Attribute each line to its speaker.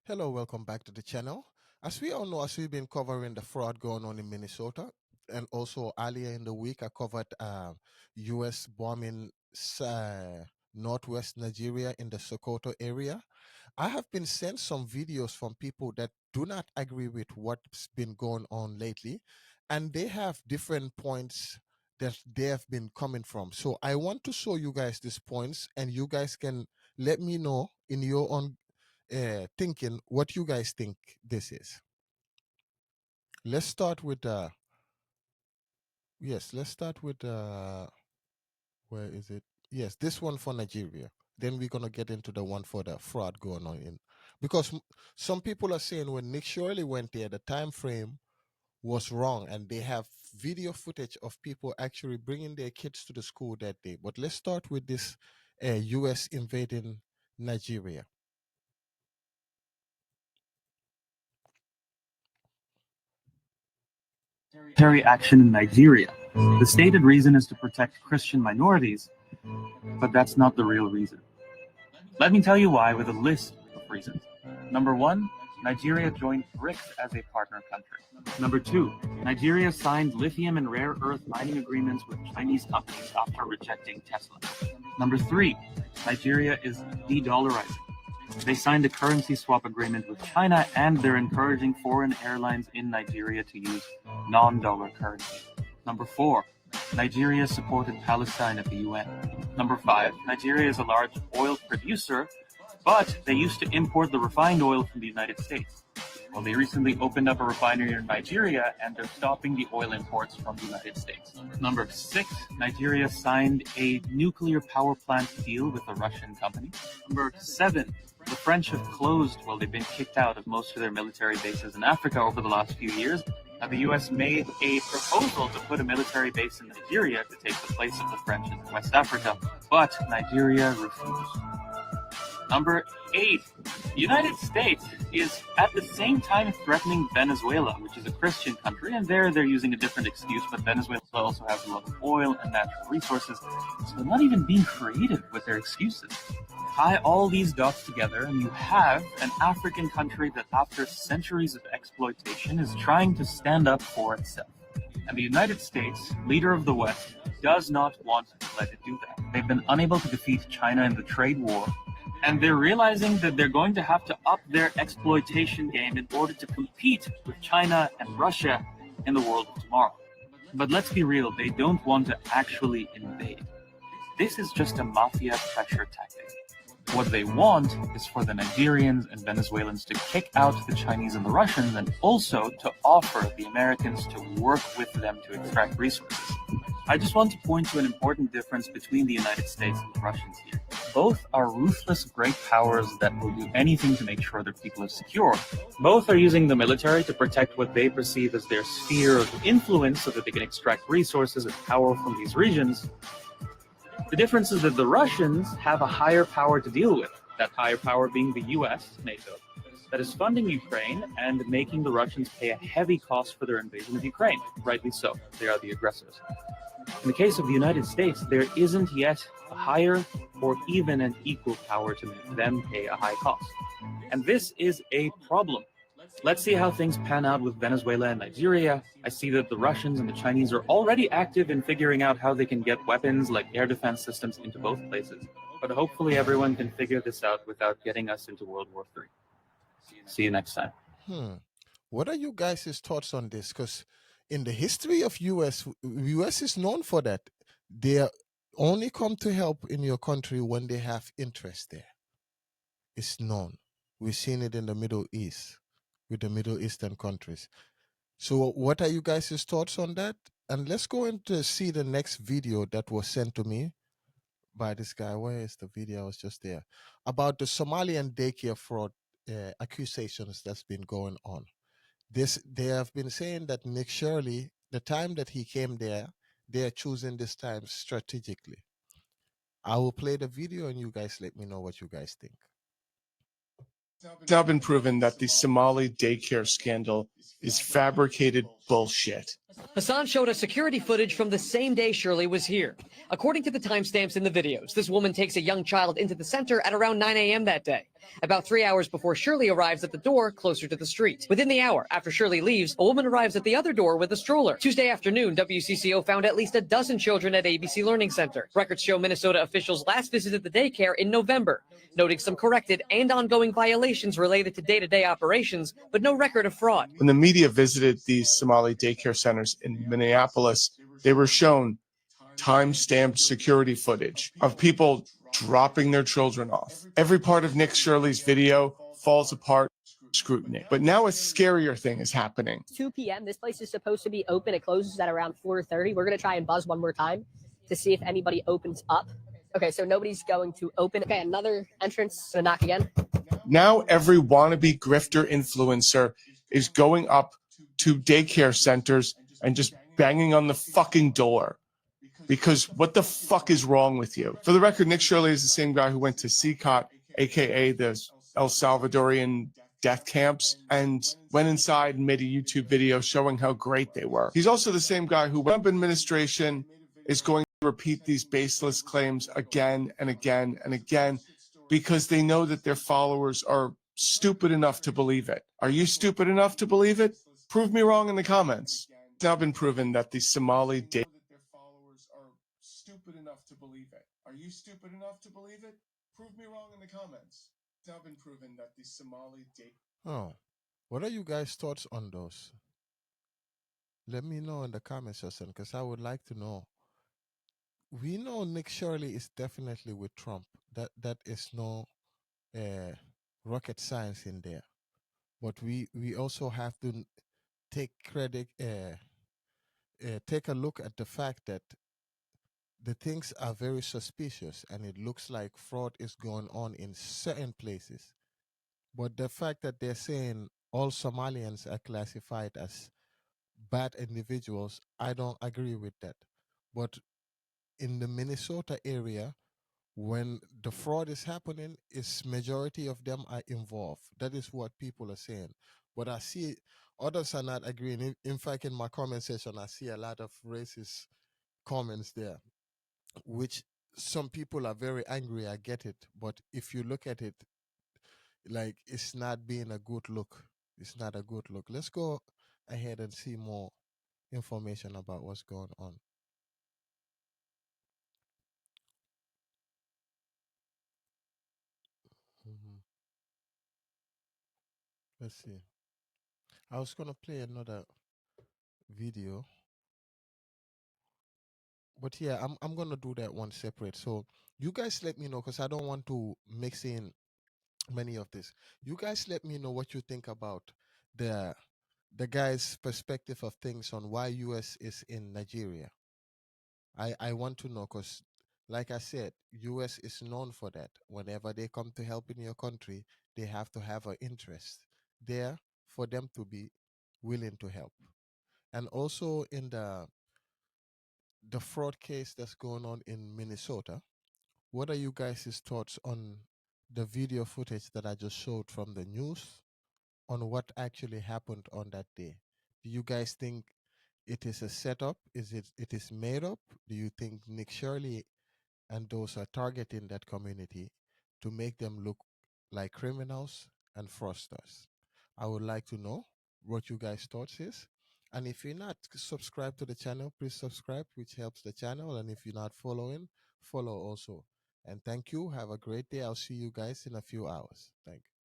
Speaker 1: Hello, welcome back to the channel. As we all know, as we've been covering the fraud going on in Minnesota, and also earlier in the week, I covered U.S. bombing northwest Nigeria in the Sokoto area. I have been sent some videos from people that do not agree with what's been going on lately, and they have different points that they have been coming from. So I want to show you guys these points, and you guys can let me know in your own thinking what you guys think this is. Let's start with let's start with where is it? Yes, this one for Nigeria. Then we're gonna get into the one for the fraud going on in, because some people are saying when Nick Shirley went there, the time frame was wrong, and they have video footage of people actually bringing their kids to the school that day. But let's start with this U.S. invading Nigeria.
Speaker 2: Military action in Nigeria. The stated reason is to protect Christian minorities, but that's not the real reason. Let me tell you why with a list of reasons. Number one, Nigeria joined BRICS as a partner country. Number two, Nigeria signed lithium and rare earth mining agreements with Chinese companies after rejecting Tesla. Number three, Nigeria is de-dollarizing. They signed a currency swap agreement with China, and they're encouraging foreign airlines in Nigeria to use non-dollar currency. Number four, Nigeria supported Palestine at the UN. Number five, Nigeria is a large oil producer, but they used to import the refined oil from the United States. Well, they recently opened up a refinery in Nigeria, and they're stopping the oil imports from the United States. Number six, Nigeria signed a nuclear power plant deal with a Russian company. Number seven, the French have closed, well, they've been kicked out of most of their military bases in Africa over the last few years. Now, the US made a proposal to put a military base in Nigeria to take the place of the French in West Africa, but Nigeria refused. Number eight, the United States is at the same time threatening Venezuela, which is a Christian country, and they're using a different excuse, but Venezuela also has a lot of oil and natural resources, so they're not even being creative with their excuses. Tie all these dots together, and you have an African country that, after centuries of exploitation, is trying to stand up for itself. And the United States, leader of the West, does not want to let it do that. They've been unable to defeat China in the trade war, and they're realizing that they're going to have to up their exploitation game in order to compete with China and Russia in the world of tomorrow. But let's be real, they don't want to actually invade. This is just a mafia pressure tactic. What they want is for the Nigerians and Venezuelans to kick out the Chinese and the Russians, and also to offer the Americans to work with them to extract resources. I just want to point to an important difference between the United States and the Russians here. Both are ruthless great powers that will do anything to make sure their people are secure. Both are using the military to protect what they perceive as their sphere of influence so that they can extract resources and power from these regions. The difference is that the Russians have a higher power to deal with, that higher power being the US, NATO, that is funding Ukraine and making the Russians pay a heavy cost for their invasion of Ukraine. Rightly so, they are the aggressors. In the case of the United States, there isn't yet a higher or even an equal power to make them pay a high cost. And this is a problem. Let's see how things pan out with Venezuela and Nigeria. I see that the Russians and the Chinese are already active in figuring out how they can get weapons like air defense systems into both places. But hopefully everyone can figure this out without getting us into World War III. See you next time.
Speaker 1: What are you guys' thoughts on this? Because in the history of US is known for that. They only come to help in your country when they have interest there. It's known. We've seen it in the Middle East with the Middle Eastern countries. So what are you guys' thoughts on that? And let's go into see the next video that was sent to me by this guy. Where is the video? I was just there. About the Somalian daycare fraud accusations that's been going on. They have been saying that Nick Shirley, the time that he came there, they are choosing this time strategically. I will play the video and you guys let me know what you guys think.
Speaker 3: It's now been proven that the Somali daycare scandal is fabricated bullshit.
Speaker 4: Hassan showed us security footage from the same day Shirley was here. According to the timestamps in the videos, this woman takes a young child into the center at around 9 a.m. that day, about 3 hours before Shirley arrives at the door closer to the street. Within the hour after Shirley leaves, a woman arrives at the other door with a stroller. Tuesday afternoon, WCCO found at least a dozen children at ABC Learning Center. Records show Minnesota officials last visited the daycare in November, noting some corrected and ongoing violations related to day-to-day operations, but no record of fraud.
Speaker 3: When the media visited these Somali daycare centers in Minneapolis, they were shown time-stamped security footage of people dropping their children off. Every part of Nick Shirley's video falls apart. Scrutiny. But now a scarier thing is happening.
Speaker 5: 2 p.m. This place is supposed to be open. It closes at around 4:30. We're going to try and buzz one more time to see if anybody opens up. Okay, so nobody's going to open. Okay, another entrance. Gonna knock again.
Speaker 3: Now every wannabe grifter influencer is going up to daycare centers and just banging on the fucking door. Because what the fuck is wrong with you? For the record, Nick Shirley is the same guy who went to CCOT, aka the El Salvadorian death camps, and went inside and made a YouTube video showing how great they were. He's also the same guy who, Trump administration is going to repeat these baseless claims again and again and again because they know that their followers are stupid enough to believe it. Are you stupid enough to believe it? Prove me wrong in the comments. It's now been proven that the Somali stupid enough to believe it. Are you stupid enough to believe it? Prove me wrong in the comments. It's now been proven that the Somali
Speaker 1: Oh, what are you guys' thoughts on those? Let me know in the comment section because I would like to know. We know Nick Shirley is definitely with Trump. That is no rocket science in there. But we also have to take credit, take a look at the fact that the things are very suspicious and it looks like fraud is going on in certain places. But the fact that they're saying all Somalians are classified as bad individuals, I don't agree with that. But in the Minnesota area, when the fraud is happening, is majority of them are involved. That is what people are saying. But I see others are not agreeing. In fact, in my comment section, I see a lot of racist comments there, which some people are very angry. I get it. But if you look at it, like it's not being a good look. It's not a good look. Let's go ahead and see more information about what's going on. Mhm. Let's see. I was gonna play another video, but yeah, I'm gonna do that one separate. So you guys let me know because I don't want to mix in many of this. You guys let me know what you think about the the guy's perspective of things on why US is in Nigeria. I want to know because, like I said, US is known for that. Whenever they come to help in your country, they have to have an interest there for them to be willing to help. And also in the fraud case that's going on in Minnesota, what are you guys' thoughts on the video footage that I just showed from the news on what actually happened on that day? Do you guys think it is a setup? Is it is made up? Do you think Nick Shirley and those are targeting that community to make them look like criminals and fraudsters? I would like to know what you guys' thoughts is. And if you're not subscribed to the channel, please subscribe, which helps the channel. And if you're not following, follow also. And thank you. Have a great day. I'll see you guys in a few hours. Thank you.